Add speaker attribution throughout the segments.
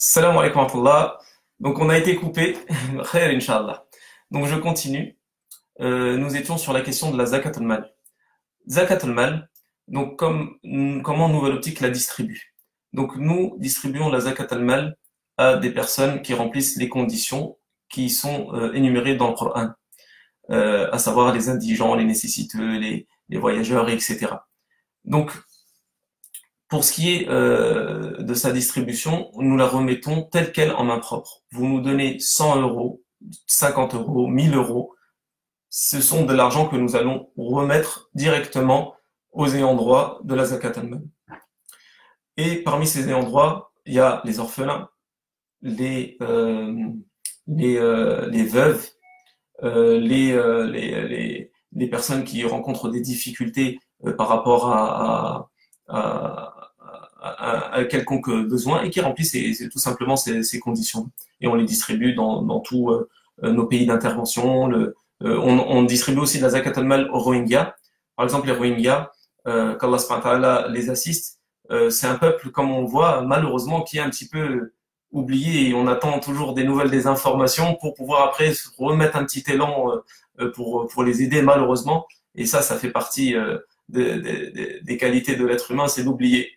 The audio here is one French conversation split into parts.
Speaker 1: Salam alaikum wa rahmatullah. Donc on a été coupé. Khair, Inch'Allah. Donc je continue. Nous étions sur la question de la zakat al-mal. Zakat al-mal, donc comment Nouvelle Optique la distribue. Donc nous distribuons la zakat al-mal à des personnes qui remplissent les conditions qui sont énumérées dans le Coran, à savoir les indigents, les nécessiteux, les voyageurs, etc. Donc pour ce qui est de sa distribution, nous la remettons telle quelle en main propre. Vous nous donnez 100 euros, 50 euros, 1000 euros. Ce sont de l'argent que nous allons remettre directement aux ayants droit de la zakat al-mal. Et parmi ces ayants droit, il y a les orphelins, les veuves, les personnes qui rencontrent des difficultés par rapport à quelconque besoin et qui remplissent tout simplement ces conditions. Et on les distribue dans tous nos pays d'intervention. On distribue aussi de la zakat al-mal aux Rohingyas. Par exemple, les Rohingyas, qu'Allah subhanahu wa ta'ala les assiste, c'est un peuple, comme on voit, malheureusement, qui est un petit peu oublié et on attend toujours des nouvelles, des informations pour pouvoir après remettre un petit élan pour les aider, malheureusement. Et ça fait partie des qualités de l'être humain, c'est d'oublier.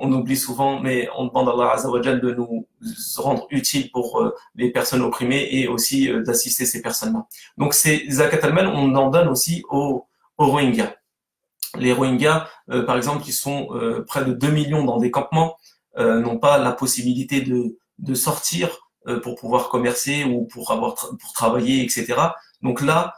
Speaker 1: On oublie souvent, mais on demande à Allah Azza wa Jal de nous rendre utiles pour les personnes opprimées et aussi d'assister ces personnes-là. Donc ces zakat al-mal, on en donne aussi aux Rohingyas. Les Rohingyas, par exemple, qui sont près de 2 millions dans des campements, n'ont pas la possibilité de sortir pour pouvoir commercer ou pour travailler, etc. Donc là,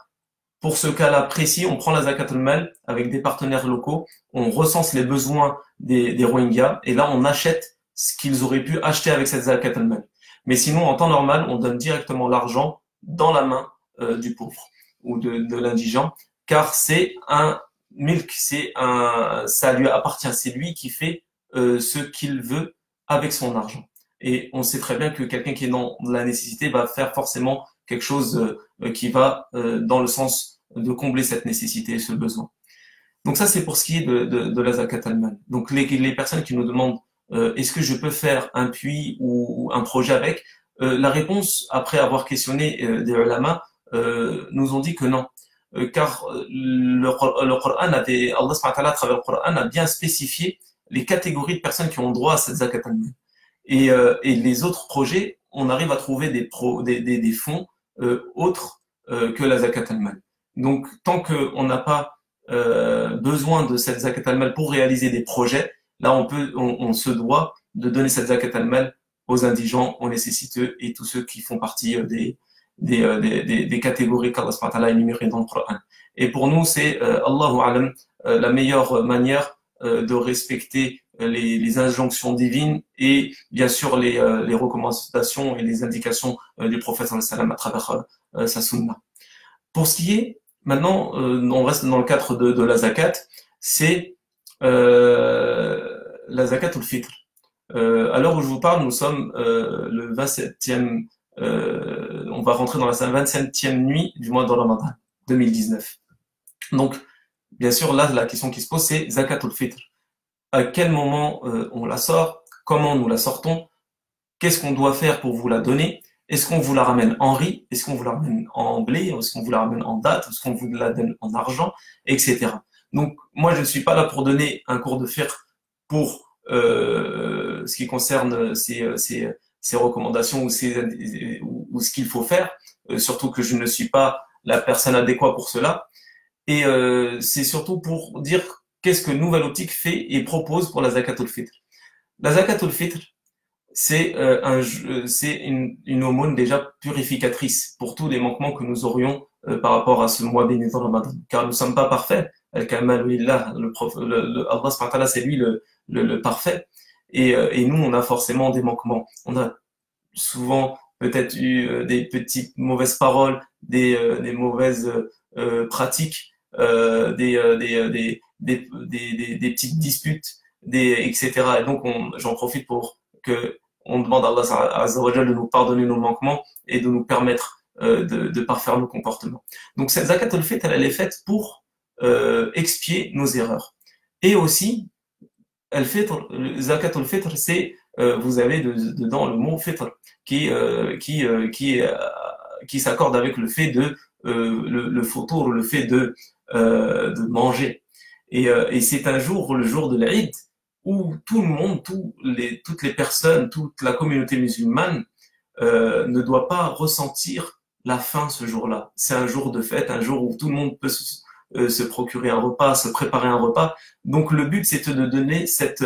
Speaker 1: pour ce cas-là précis, on prend la zakat al-mal avec des partenaires locaux, on recense les besoins des Rohingyas et là on achète ce qu'ils auraient pu acheter avec cette zakat al-mal. Mais sinon, en temps normal, on donne directement l'argent dans la main du pauvre ou de l'indigent, car c'est un milk, ça lui appartient, c'est lui qui fait ce qu'il veut avec son argent. Et on sait très bien que quelqu'un qui est dans la nécessité va faire forcément quelque chose qui va dans le sens de combler cette nécessité, ce besoin. Donc ça, c'est pour ce qui est de la zakat al-mal. Donc les personnes qui nous demandent est-ce que je peux faire un puits ou un projet avec, la réponse, après avoir questionné des ulama, nous ont dit que non. Car le Coran Allah subhanahu wa ta'ala, à travers le Coran, a bien spécifié les catégories de personnes qui ont droit à cette zakat al-mal. Et les autres projets, on arrive à trouver des fonds autres que la zakat al-mal. Donc, tant qu'on n'a pas besoin de cette zakat al-mal pour réaliser des projets, là, on se doit de donner cette zakat al-mal aux indigents, aux nécessiteux et tous ceux qui font partie des catégories qu'Allah subhanahu wa ta'ala a énumérées dans le Coran. Et pour nous, c'est, Allahu alam, la meilleure manière de respecter les injonctions divines et bien sûr les recommandations et les indications du prophète sallallahu alayhi wa sallam à travers sa sunna. Pour ce qui est, maintenant, on reste dans le cadre de la zakat, c'est la zakat ou le fitr. À l'heure où je vous parle, nous sommes le 27e, on va rentrer dans la 27e nuit du mois de Ramadan 2019. Donc, bien sûr, là, la question qui se pose, c'est zakat ou le fitr. À quel moment on la sort, comment nous la sortons, qu'est-ce qu'on doit faire pour vous la donner, est-ce qu'on vous la ramène en riz, est-ce qu'on vous la ramène en blé, est-ce qu'on vous la ramène en date, est-ce qu'on vous la donne en argent, etc. Donc moi je ne suis pas là pour donner un cours de fiqh pour ce qui concerne ces recommandations ou ce qu'il faut faire, surtout que je ne suis pas la personne adéquate pour cela, et c'est surtout pour dire qu'est-ce que Nouvelle Optique fait et propose pour la zakat al-fitr. La zakat al-fitr, c'est une aumône déjà purificatrice pour tous les manquements que nous aurions par rapport à ce mois béni de Ramadan. Car nous ne sommes pas parfaits. Al-Kamal Lillah, Allah subhanahu wa ta'ala, c'est lui le parfait. Et nous, on a forcément des manquements. On a souvent peut-être eu des petites mauvaises paroles, des mauvaises pratiques, des petites disputes, etc. Et donc, j'en profite pour que on demande à Allah Azza wa Jalla de nous pardonner nos manquements et de nous permettre de parfaire nos comportements. Donc cette zakat al-fitr, elle est faite pour expier nos erreurs. Et aussi, zakat al-fitr, c'est vous avez dedans le mot fitr qui s'accorde avec le fait de le fautour, le fait de manger. Et c'est un jour, le jour de l'Aïd, où tout le monde, toutes les personnes, toute la communauté musulmane ne doit pas ressentir la faim ce jour-là. C'est un jour de fête, un jour où tout le monde peut se procurer un repas, se préparer un repas. Donc le but, c'est de donner cette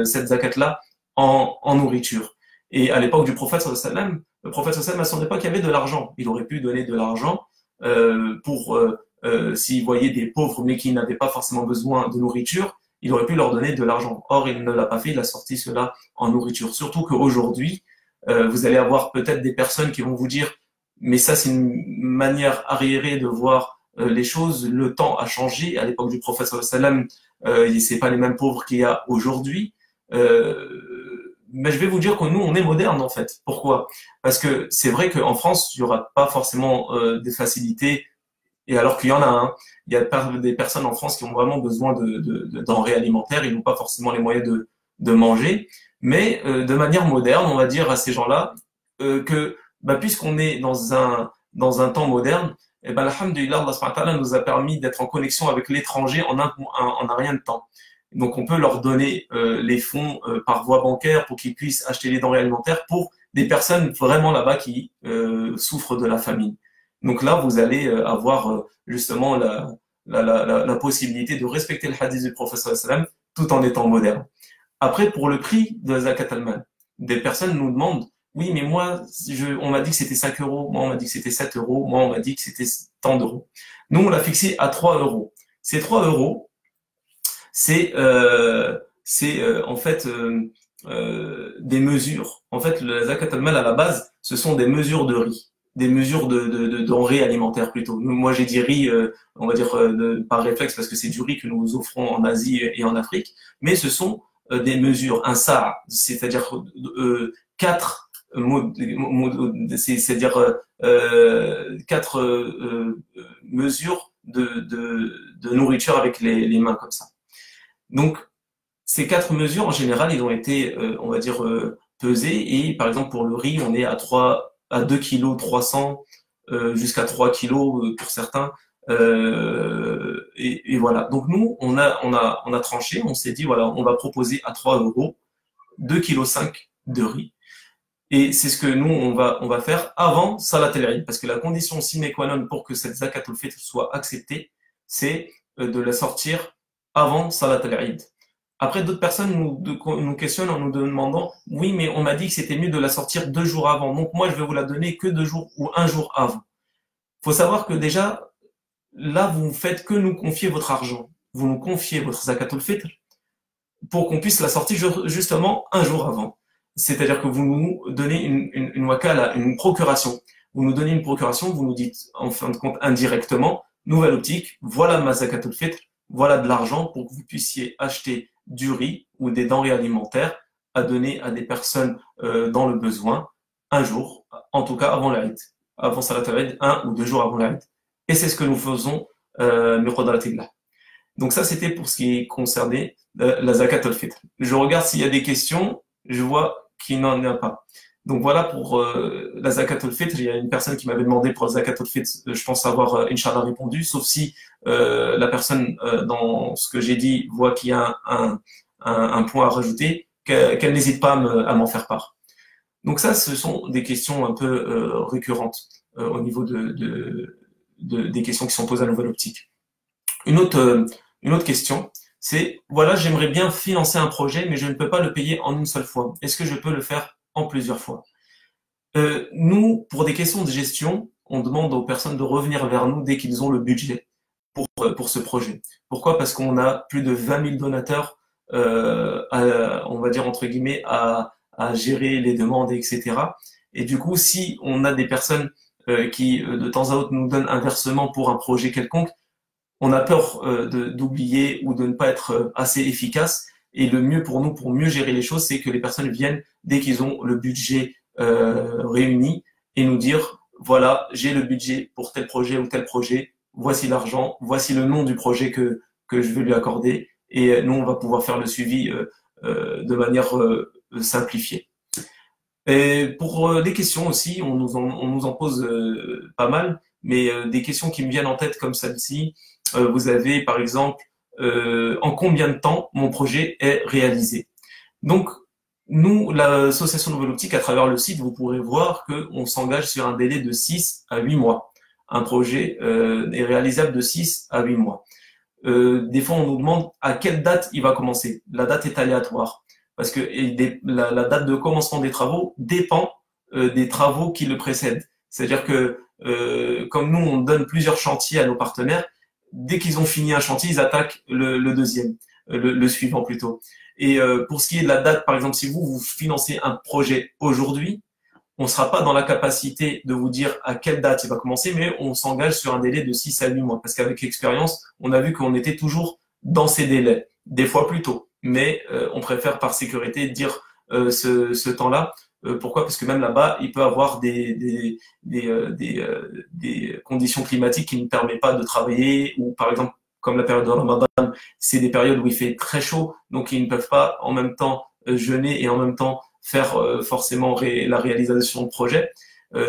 Speaker 1: zakat-là en nourriture. Et à l'époque du prophète sallallahu alayhi wa sallam, le prophète sallallahu alayhi wa sallam, à son époque, il y avait de l'argent. Il aurait pu donner de l'argent pour s'il voyait des pauvres mais qui n'avaient pas forcément besoin de nourriture, il aurait pu leur donner de l'argent. Or, il ne l'a pas fait, il a sorti cela en nourriture. Surtout qu'aujourd'hui, vous allez avoir peut-être des personnes qui vont vous dire, mais ça c'est une manière arriérée de voir les choses, le temps a changé. À l'époque du prophète sallallahu alayhi wa sallam, c'est pas les mêmes pauvres qu'il y a aujourd'hui. Mais je vais vous dire que nous, on est moderne en fait. Pourquoi? Parce que c'est vrai qu'en France, il n'y aura pas forcément des facilités, et alors qu'il y en a, hein. Il y a des personnes en France qui ont vraiment besoin de denrées alimentaires, ils n'ont pas forcément les moyens de manger, mais de manière moderne, on va dire à ces gens-là que bah, puisqu'on est dans un temps moderne, et ben, alhamdoulilah, Allah subhanahu wa ta'ala nous a permis d'être en connexion avec l'étranger en un rien de temps. Donc on peut leur donner les fonds par voie bancaire pour qu'ils puissent acheter les denrées alimentaires pour des personnes vraiment là-bas qui souffrent de la famine. Donc là, vous allez avoir justement la possibilité de respecter le hadith du prophète sallallahu alayhi wa sallam tout en étant moderne. Après, pour le prix de la zakat al-mal, des personnes nous demandent, oui, mais moi, on m'a dit que c'était 5 euros, moi on m'a dit que c'était 7 euros, moi on m'a dit que c'était tant d'euros. Nous, on l'a fixé à 3 euros. Ces 3 euros, c'est en fait des mesures. En fait, le zakat al-mal à la base, ce sont des mesures de riz, des mesures de denrées alimentaires plutôt. Moi, j'ai dit riz, on va dire par réflexe parce que c'est du riz que nous offrons en Asie et en Afrique, mais ce sont des mesures, un sa', c'est-à-dire 4 c'est-à-dire 4 mesures de nourriture avec les mains comme ça. Donc, ces 4 mesures, en général, ils ont été, on va dire, pesées. Et par exemple, pour le riz, on est à 2 kg 300 jusqu'à 3 kg pour certains. Et voilà. Donc nous, on a tranché, on s'est dit, voilà, on va proposer à 3 euros 2,5 kg de riz. Et c'est ce que nous, on va faire avant Salat al-Eid. Parce que la condition sine qua non pour que cette zakat al-fitr soit acceptée, c'est de la sortir avant Salat al-Eid. Après, d'autres personnes nous questionnent en nous demandant, oui, mais on m'a dit que c'était mieux de la sortir 2 jours avant. Donc moi, je vais vous la donner que 2 jours ou 1 jour avant. Il faut savoir que déjà, là, vous ne faites que nous confier votre argent. Vous nous confiez votre zakat al-fitr pour qu'on puisse la sortir justement 1 jour avant. C'est-à-dire que vous nous donnez une wakala, une procuration. Vous nous donnez une procuration, vous nous dites, en fin de compte, indirectement, nouvelle optique, voilà ma zakat al-fitr, voilà de l'argent pour que vous puissiez acheter du riz ou des denrées alimentaires à donner à des personnes dans le besoin 1 jour, en tout cas avant l'Aïd, avant Salat al-Eid, 1 ou 2 jours avant l'Aïd. Et c'est ce que nous faisons, donc ça, c'était pour ce qui concernait la zakat al-fitr. Je regarde s'il y a des questions, je vois qu'il n'en a pas. Donc voilà pour la zakat al-fitr. Il y a une personne qui m'avait demandé pour la zakat al-fitr, je pense avoir Inch'Allah répondu, sauf si la personne dans ce que j'ai dit voit qu'il y a un point à rajouter, qu'elle n'hésite pas à m'en faire part. Donc ça, ce sont des questions un peu récurrentes au niveau des questions qui sont posées à Nouvelle Optique. Une autre question, c'est, voilà, j'aimerais bien financer un projet, mais je ne peux pas le payer en une seule fois. Est-ce que je peux le faire en plusieurs fois? Nous, pour des questions de gestion, on demande aux personnes de revenir vers nous dès qu'ils ont le budget pour ce projet. Pourquoi? Parce qu'on a plus de 20 000 donateurs, on va dire entre guillemets, à gérer les demandes, etc. Et du coup, si on a des personnes qui, de temps à autre, nous donnent un versement pour un projet quelconque, on a peur d'oublier ou de ne pas être assez efficace. Et le mieux pour nous, pour mieux gérer les choses, c'est que les personnes viennent dès qu'ils ont le budget réuni et nous dire, voilà, j'ai le budget pour tel projet ou tel projet, voici l'argent, voici le nom du projet que je veux lui accorder. Et nous, on va pouvoir faire le suivi de manière simplifier. Et pour des questions aussi, on nous en pose pas mal, mais des questions qui me viennent en tête comme celle-ci. Vous avez par exemple en combien de temps mon projet est réalisé. Donc nous, l'association Nouvelle Optique, à travers le site, vous pourrez voir qu'on s'engage sur un délai de 6 à 8 mois. Un projet est réalisable de 6 à 8 mois. Des fois, on nous demande à quelle date il va commencer. La date est aléatoire parce que la date de commencement des travaux dépend des travaux qui le précèdent. C'est-à-dire que comme nous, on donne plusieurs chantiers à nos partenaires, dès qu'ils ont fini un chantier, ils attaquent le deuxième, le suivant plutôt. Et pour ce qui est de la date, par exemple, si vous financez un projet aujourd'hui, on ne sera pas dans la capacité de vous dire à quelle date il va commencer, mais on s'engage sur un délai de 6 à 8 mois. Parce qu'avec l'expérience, on a vu qu'on était toujours dans ces délais, des fois plus tôt. Mais on préfère par sécurité dire ce temps-là. Pourquoi? Parce que même là-bas, il peut y avoir des conditions climatiques qui ne permettent pas de travailler, ou par exemple, comme la période de Ramadan, c'est des périodes où il fait très chaud, donc ils ne peuvent pas en même temps jeûner et en même temps faire forcément la réalisation de projet.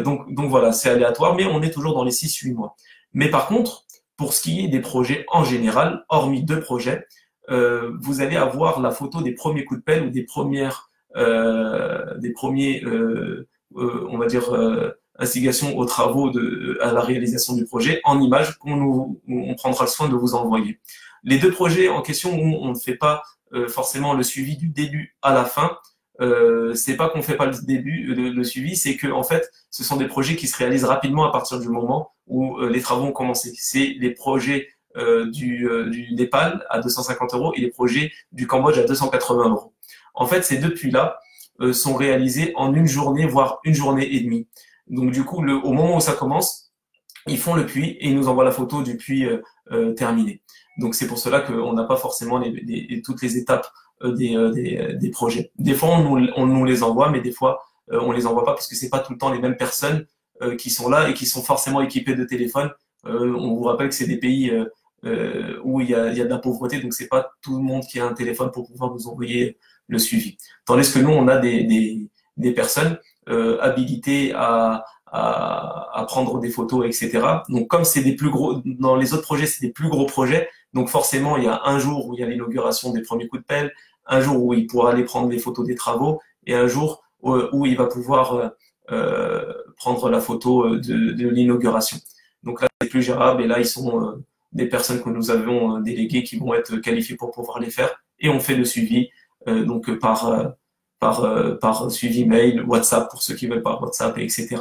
Speaker 1: Donc voilà, c'est aléatoire, mais on est toujours dans les 6-8 mois. Mais par contre, pour ce qui est des projets en général, hormis 2 projets, vous allez avoir la photo des premiers coups de pelle ou des premiers, on va dire, instigations aux travaux à la réalisation du projet en images on prendra le soin de vous envoyer. Les 2 projets en question où on ne fait pas forcément le suivi du début à la fin, c'est pas qu'on fait pas le suivi, c'est que en fait, ce sont des projets qui se réalisent rapidement à partir du moment où les travaux ont commencé. C'est les projets du Népal à 250 € et les projets du Cambodge à 280 €. En fait, ces 2 puits-là sont réalisés en une journée, voire une journée et demie. Donc du coup, au moment où ça commence, ils font le puits et ils nous envoient la photo du puits terminé. Donc c'est pour cela qu'on n'a pas forcément toutes les étapes des projets. Des fois, on nous les envoie, mais des fois, on les envoie pas parce que c'est pas tout le temps les mêmes personnes qui sont là et qui sont forcément équipées de téléphones. On vous rappelle que c'est des pays où il y a de la pauvreté, donc c'est pas tout le monde qui a un téléphone pour pouvoir nous envoyer le suivi. Tandis que nous, on a des personnes habilitées à prendre des photos, etc. Donc comme c'est des plus gros, dans les autres projets, c'est des plus gros projets, donc forcément, il y a un jour où il y a l'inauguration des premiers coups de pelle, un jour où il pourra aller prendre les photos des travaux, et un jour où il va pouvoir prendre la photo de l'inauguration. Donc là, c'est plus gérable, et là, ils sont des personnes que nous avons déléguées qui vont être qualifiées pour pouvoir les faire, et on fait le suivi donc par suivi mail, WhatsApp pour ceux qui veulent par WhatsApp, etc.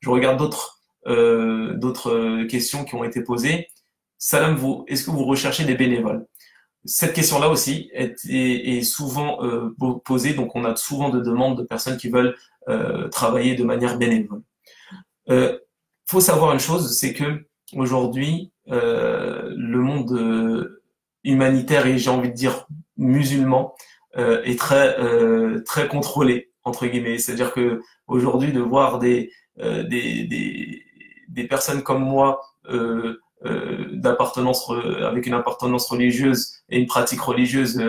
Speaker 1: Je regarde d'autres questions qui ont été posées. Salam, est-ce que vous recherchez des bénévoles? Cette question-là aussi est souvent posée, donc on a souvent de demandes de personnes qui veulent travailler de manière bénévole. Faut savoir une chose, c'est que aujourd'hui, le monde humanitaire et j'ai envie de dire musulman est très contrôlé entre guillemets. C'est-à-dire que aujourd'hui, de voir des personnes comme moi d'appartenance avec une appartenance religieuse et une pratique religieuse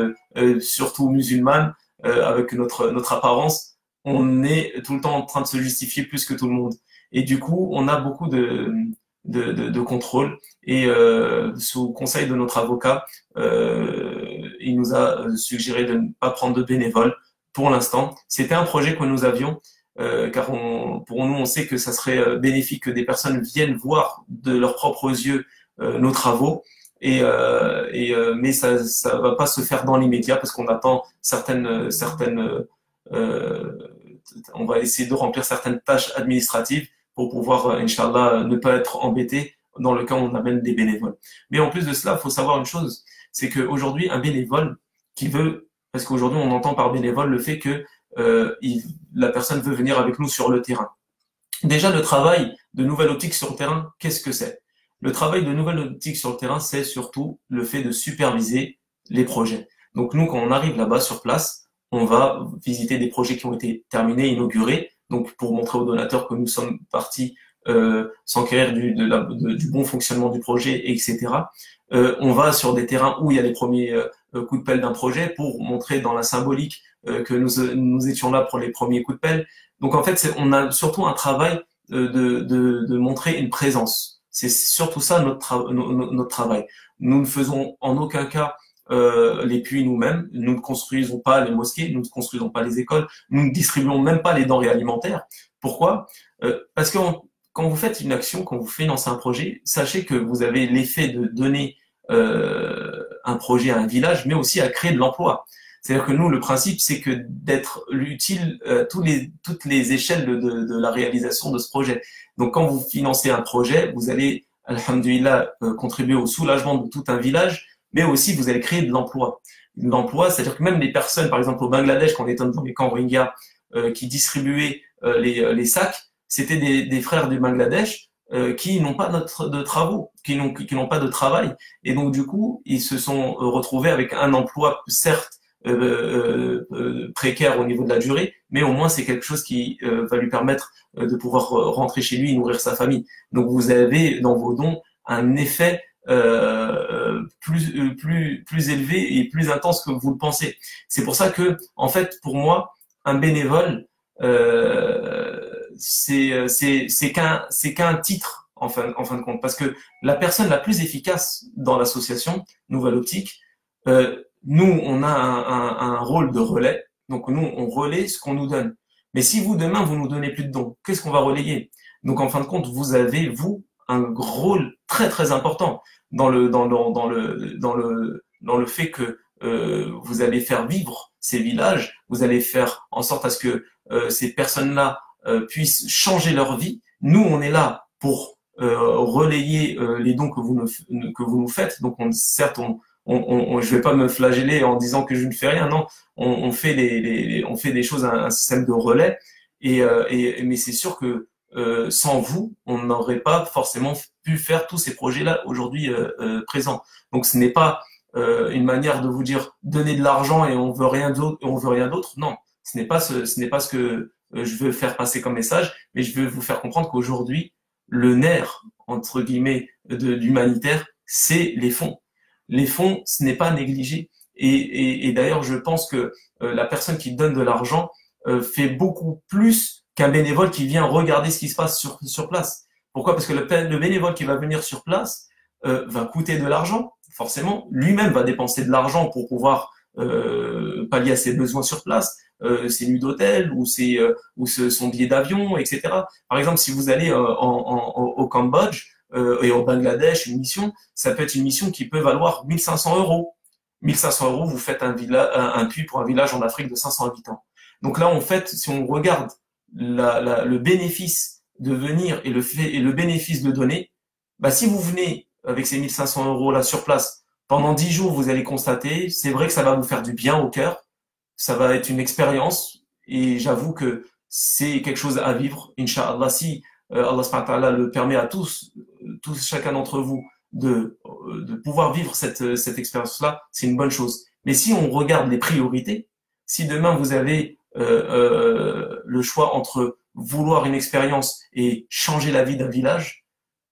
Speaker 1: surtout musulmane avec notre apparence, on est tout le temps en train de se justifier plus que tout le monde et du coup on a beaucoup de contrôle et sous conseil de notre avocat il nous a suggéré de ne pas prendre de bénévoles pour l'instant. C'était un projet que nous avions car pour nous, on sait que ça serait bénéfique que des personnes viennent voir de leurs propres yeux nos travaux, mais ça va pas se faire dans l'immédiat parce qu'on attend on va essayer de remplir certaines tâches administratives pour pouvoir, Inch'Allah, ne pas être embêté dans le cas où on amène des bénévoles. Mais en plus de cela, il faut savoir une chose, c'est qu'aujourd'hui, un bénévole qui veut, parce qu'aujourd'hui, on entend par bénévole le fait que la personne veut venir avec nous sur le terrain. Déjà, le travail de Nouvelle Optique sur le terrain, qu'est-ce que c'est? Le travail de Nouvelle Optique sur le terrain, c'est surtout le fait de superviser les projets. Donc nous, quand on arrive là-bas sur place, on va visiter des projets qui ont été terminés, inaugurés, donc pour montrer aux donateurs que nous sommes partis s'enquérir du bon fonctionnement du projet, etc. On va sur des terrains où il y a les premiers coups de pelle d'un projet pour montrer dans la symbolique que nous étions là pour les premiers coups de pelle. Donc en fait, on a surtout un travail de montrer une présence. C'est surtout ça notre travail. Nous ne faisons en aucun cas les puits nous-mêmes. Nous ne construisons pas les mosquées, nous ne construisons pas les écoles, nous ne distribuons même pas les denrées alimentaires. Pourquoi? Parce que quand vous faites une action, quand vous financez un projet, sachez que vous avez l'effet de donner un projet à un village, mais aussi à créer de l'emploi. C'est-à-dire que nous, le principe, c'est que d'être utile toutes les échelles de la réalisation de ce projet. Donc, quand vous financez un projet, vous allez, alhamdoulilah, contribuer au soulagement de tout un village, mais aussi vous allez créer de l'emploi. L'emploi, c'est-à-dire que même les personnes, par exemple au Bangladesh, quand on est dans les camps Rohingyas, qui distribuaient les sacs, c'était des frères du Bangladesh qui n'ont pas de travaux, qui n'ont pas de travail. Et donc, du coup, ils se sont retrouvés avec un emploi, certes, précaire au niveau de la durée, mais au moins c'est quelque chose qui va lui permettre de pouvoir rentrer chez lui et nourrir sa famille. Donc vous avez dans vos dons un effet plus élevé et plus intense que vous le pensez. C'est pour ça que, en fait, pour moi, un bénévole, c'est qu'un titre en fin de compte, parce que la personne la plus efficace dans l'association Nouvelle Optique, nous, on a un rôle de relais. Donc, nous, on relaie ce qu'on nous donne. Mais si vous, demain, vous nous donnez plus de dons, qu'est-ce qu'on va relayer? Donc, en fin de compte, vous avez, vous, un rôle très, très important dans le fait que vous allez faire vivre ces villages, vous allez faire en sorte à ce que ces personnes-là puissent changer leur vie. Nous, on est là pour relayer les dons que vous nous faites. Donc, certes, je vais pas me flageller en disant que je ne fais rien, non. On fait des choses, un système de relais, mais c'est sûr que sans vous, on n'aurait pas forcément pu faire tous ces projets-là aujourd'hui présents. Donc, ce n'est pas une manière de vous dire donner de l'argent et on veut rien d'autre. Non, ce n'est pas ce que je veux faire passer comme message, mais je veux vous faire comprendre qu'aujourd'hui, le nerf entre guillemets d'humanitaire, c'est les fonds. Les fonds, ce n'est pas négligé. Et d'ailleurs, je pense que la personne qui donne de l'argent fait beaucoup plus qu'un bénévole qui vient regarder ce qui se passe sur place. Pourquoi? Parce que le bénévole qui va venir sur place va coûter de l'argent, forcément. Lui-même va dépenser de l'argent pour pouvoir pallier à ses besoins sur place, ses nuits d'hôtel ou son billet d'avion, etc. Par exemple, si vous allez au Cambodge, et au Bangladesh, une mission, ça peut être une mission qui peut valoir 1500 euros. 1500 euros, vous faites un puits pour un village en Afrique de 500 habitants. Donc là, en fait, si on regarde le bénéfice de venir et le bénéfice de donner, bah, si vous venez avec ces 1500 euros là sur place, pendant 10 jours, vous allez constater, c'est vrai que ça va vous faire du bien au cœur, ça va être une expérience, et j'avoue que c'est quelque chose à vivre, Inch'Allah, si Allah subhanahu wa ta'ala le permet à tous, chacun d'entre vous, de pouvoir vivre cette expérience-là, c'est une bonne chose. Mais si on regarde les priorités, si demain vous avez le choix entre vouloir une expérience et changer la vie d'un village,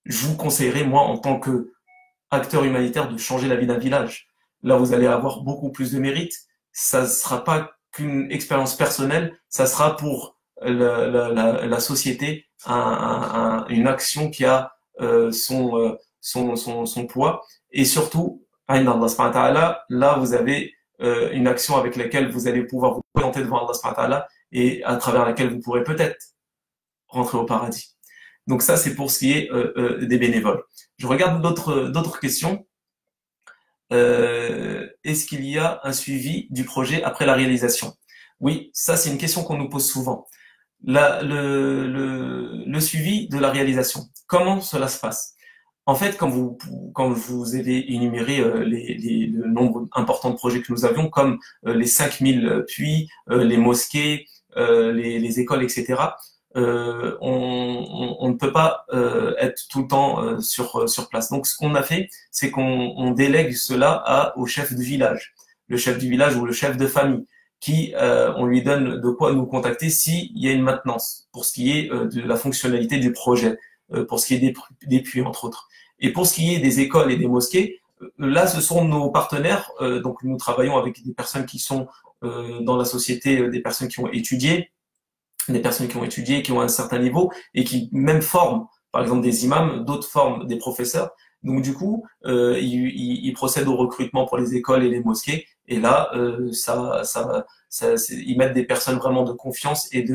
Speaker 1: je vous conseillerais, moi, en tant que acteur humanitaire, de changer la vie d'un village. Là, vous allez avoir beaucoup plus de mérite. Ça ne sera pas qu'une expérience personnelle, ça sera pour la société, une action qui a son poids, et surtout, Allah subhanahu wa ta'ala, là vous avez une action avec laquelle vous allez pouvoir vous présenter devant Allah subhanahu wa ta'ala et à travers laquelle vous pourrez peut-être rentrer au paradis. Donc ça, c'est pour ce qui est des bénévoles. Je regarde d'autres questions. Est-ce qu'il y a un suivi du projet après la réalisation? Oui, ça c'est une question qu'on nous pose souvent. Le suivi de la réalisation. Comment cela se passe? En fait, quand vous avez énuméré le nombre important de projets que nous avions, comme les 5000 puits, les mosquées, les écoles, etc., on ne peut pas être tout le temps sur place. Donc, ce qu'on a fait, c'est qu'on délègue cela au chef de village, le chef du village ou le chef de famille, qui on lui donne de quoi nous contacter s'il y a une maintenance, pour ce qui est de la fonctionnalité du projet, pour ce qui est des puits, entre autres. Et pour ce qui est des écoles et des mosquées, là, ce sont nos partenaires. Donc, nous travaillons avec des personnes qui sont dans la société, des personnes qui ont étudié, qui ont un certain niveau et qui même forment, par exemple, des imams, d'autres forment des professeurs. Donc, du coup, ils procèdent au recrutement pour les écoles et les mosquées. Et là, ils mettent des personnes vraiment de confiance et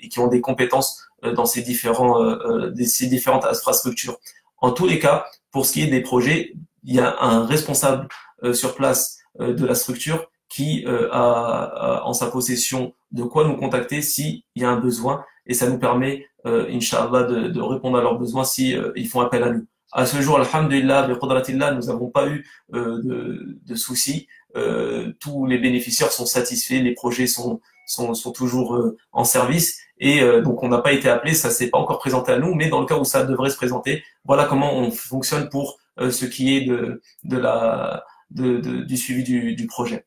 Speaker 1: qui ont des compétences dans ces différentes infrastructures. En tous les cas, pour ce qui est des projets, il y a un responsable sur place de la structure qui a en sa possession de quoi nous contacter s'il y a un besoin, et ça nous permet, Inch'Allah, de répondre à leurs besoins si ils font appel à nous. À ce jour, alhamdulillah, bi qudratillah, nous n'avons pas eu de soucis. Tous les bénéficiaires sont satisfaits, les projets sont toujours en service, et donc on n'a pas été appelé, ça s'est pas encore présenté à nous, mais dans le cas où ça devrait se présenter, voilà comment on fonctionne pour ce qui est du suivi du projet.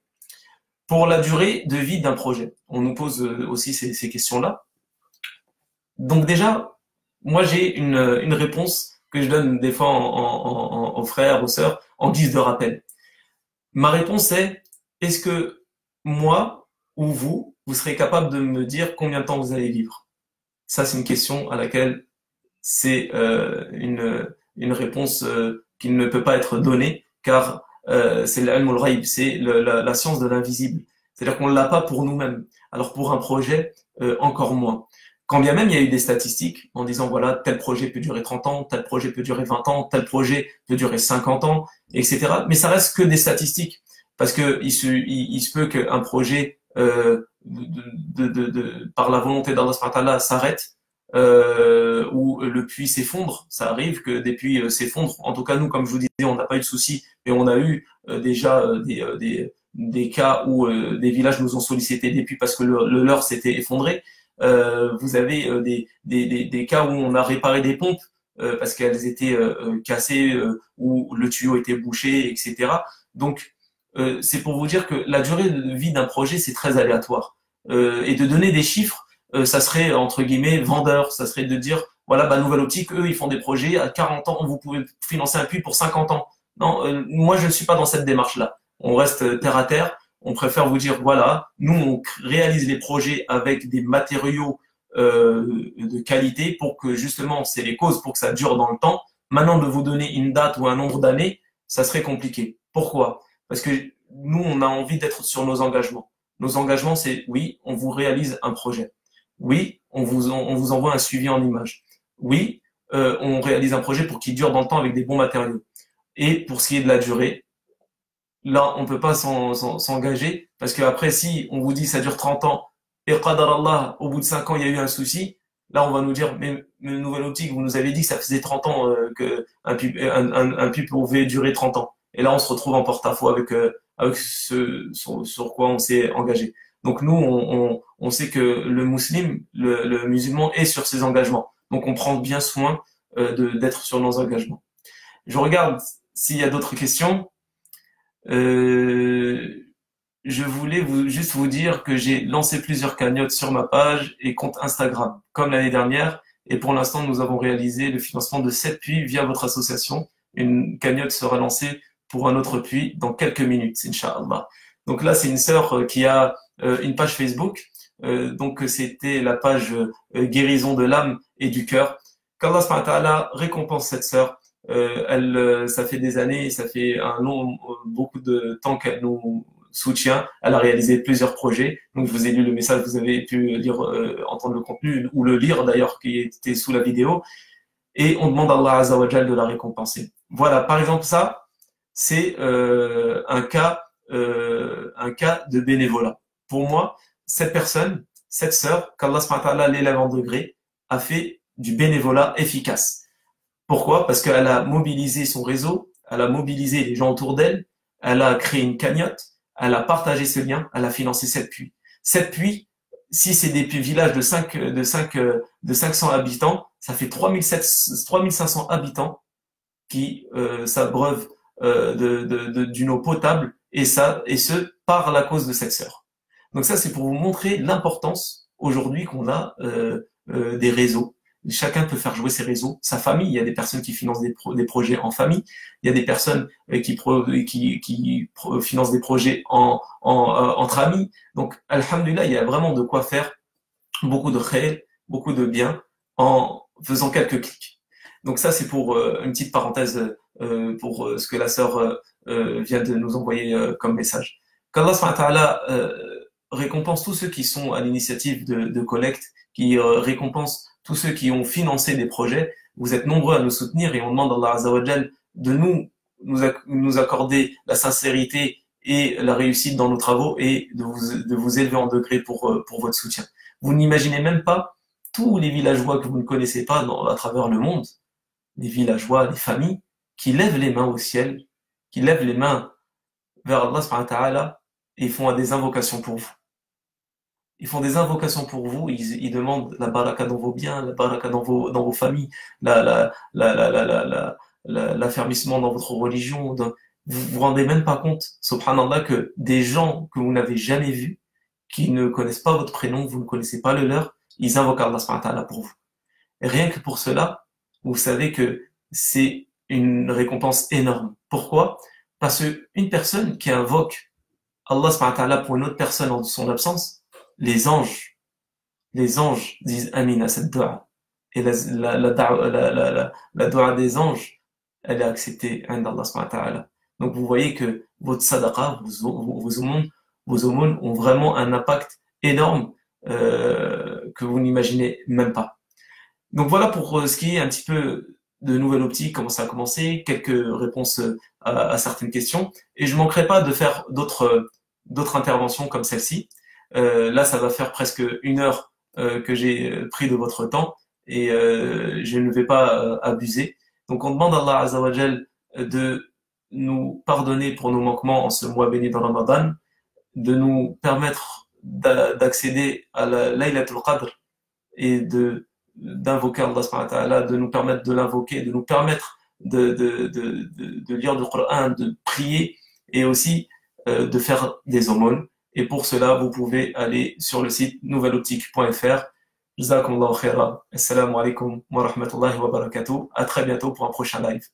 Speaker 1: Pour la durée de vie d'un projet, on nous pose aussi ces questions-là. Donc déjà, moi j'ai une réponse que je donne des fois aux frères, aux sœurs, en guise de rappel. Ma réponse est, est-ce que moi ou vous serez capable de me dire combien de temps vous allez vivre? Ça, c'est une question à laquelle c'est une réponse qui ne peut pas être donnée, car c'est l'ilm al-ghaib, c'est la science de l'invisible. C'est-à-dire qu'on ne l'a pas pour nous-mêmes. Alors pour un projet, encore moins. Quand bien même il y a eu des statistiques en disant voilà, tel projet peut durer 30 ans, tel projet peut durer 20 ans, tel projet peut durer 50 ans, etc. Mais ça reste que des statistiques. Parce que il se peut qu'un projet par la volonté d'Allah subhanahu wa ta'ala s'arrête, ou le puits s'effondre. Ça arrive que des puits s'effondrent. En tout cas, nous, comme je vous disais, on n'a pas eu de soucis, mais on a eu déjà des cas où des villages nous ont sollicité des puits parce que le leur s'était effondré. Vous avez des cas où on a réparé des pompes parce qu'elles étaient cassées, ou le tuyau était bouché, etc. Donc, c'est pour vous dire que la durée de vie d'un projet, c'est très aléatoire. Et de donner des chiffres, ça serait, entre guillemets, vendeur. Ça serait de dire, voilà, Nouvelle Optique, eux, ils font des projets à 40 ans, vous pouvez financer un puits pour 50 ans. Non, moi, je ne suis pas dans cette démarche-là. On reste terre à terre. On préfère vous dire, voilà, nous, on réalise les projets avec des matériaux de qualité pour que, justement, c'est les causes pour que ça dure dans le temps. Maintenant, de vous donner une date ou un nombre d'années, ça serait compliqué. Pourquoi? Parce que nous, on a envie d'être sur nos engagements. Nos engagements, c'est oui, on vous réalise un projet. Oui, on vous envoie un suivi en images. Oui, on réalise un projet pour qu'il dure dans le temps avec des bons matériaux. Et pour ce qui est de la durée, là, on peut pas s'engager parce qu'après, si on vous dit ça dure 30 ans et qadarallah, au bout de 5 ans, il y a eu un souci, là, on va nous dire, mais Nouvelle Optique, vous nous avez dit que ça faisait 30 ans qu'un puits pouvait durer 30 ans. Et là, on se retrouve en porte-à-faux avec sur quoi on s'est engagé. Donc nous, on sait que le musulman, le musulman est sur ses engagements. Donc on prend bien soin d'être sur nos engagements. Je regarde s'il y a d'autres questions. Je voulais juste vous dire que j'ai lancé plusieurs cagnottes sur ma page et compte Instagram, comme l'année dernière. Et pour l'instant, nous avons réalisé le financement de 7 puits via votre association. Une cagnotte sera lancée pour un autre puits dans quelques minutes, Inch'Allah. Donc là, c'est une sœur qui a une page Facebook. Donc c'était la page guérison de l'âme et du cœur. Qu'Allah subhanahu wa ta'ala récompense cette sœur. Ça fait des années, ça fait beaucoup de temps qu'elle nous soutient. Elle a réalisé plusieurs projets. Donc je vous ai lu le message, vous avez pu lire, entendre le contenu ou le lire d'ailleurs qui était sous la vidéo. Et on demande à Allah Azza wa Jal de la récompenser. Voilà, par exemple ça, c'est un cas de bénévolat. Pour moi, cette personne, cette sœur, qu'Allah subhanahu wa ta'ala l'élève en degré, a fait du bénévolat efficace. Pourquoi? Parce qu'elle a mobilisé son réseau, elle a mobilisé les gens autour d'elle, elle a créé une cagnotte, elle a partagé ce lien, elle a financé 7 puits. 7 puits, si c'est des villages de 500 habitants, ça fait 3500 habitants qui s'abreuvent d'une eau potable, et ce, par la cause de cette sœur. Donc ça, c'est pour vous montrer l'importance aujourd'hui qu'on a des réseaux. chacun peut faire jouer ses réseaux, sa famille. Il y a des personnes qui financent des projets en famille. Il y a des personnes qui financent des projets entre amis. Donc, alhamdulillah, il y a vraiment de quoi faire beaucoup de khayr, beaucoup de bien en faisant quelques clics. Donc ça, c'est pour une petite parenthèse pour ce que la sœur vient de nous envoyer comme message. Qu'Allah subhanahu wa ta'ala récompense tous ceux qui sont à l'initiative de collecte, qui récompense tous ceux qui ont financé des projets. Vous êtes nombreux à nous soutenir et on demande à Allah Azza wa Jal de nous accorder la sincérité et la réussite dans nos travaux et de vous élever en degré pour votre soutien. Vous n'imaginez même pas tous les villageois que vous ne connaissez pas à travers le monde, les villageois, les familles, qui lèvent les mains au ciel, qui lèvent les mains vers Allah subhanahu wa ta'ala et font des invocations pour vous. Ils font des invocations pour vous, ils demandent la baraka dans vos biens, la baraka dans vos familles, l'affermissement dans votre religion. Vous vous rendez même pas compte, subhanallah, que des gens que vous n'avez jamais vus, qui ne connaissent pas votre prénom, vous ne connaissez pas le leur, ils invoquent Allah subhanahu wa ta'ala pour vous. Et rien que pour cela, vous savez que c'est une récompense énorme. Pourquoi? Parce qu'une personne qui invoque Allah subhanahu wa ta'ala pour une autre personne en son absence, les anges disent Amin à cette dua. Et la dua des anges, elle est acceptée d'Allah subhanahu wa ta'ala. Donc vous voyez que votre sadaqa, vos aumônes ont vraiment un impact énorme que vous n'imaginez même pas. Donc voilà pour ce qui est un petit peu de Nouvelle Optique, comment ça a commencé, quelques réponses à certaines questions. Et je ne manquerai pas de faire d'autres interventions comme celle-ci. Là, ça va faire presque 1 heure que j'ai pris de votre temps et je ne vais pas abuser. Donc on demande à Allah Azza wa Jal de nous pardonner pour nos manquements en ce mois béni de Ramadan, de nous permettre d'accéder à la Laylatul Qadr et d'invoquer Allah subhanahu wa ta'ala, de nous permettre de l'invoquer, de nous permettre de lire le Coran, de prier et aussi de faire des aumônes. Et pour cela, vous pouvez aller sur le site nouvelleoptique.fr. Jazakumullahu khaira. Assalamu alaikum wa rahmatullahi wa barakatuh. À très bientôt pour un prochain live.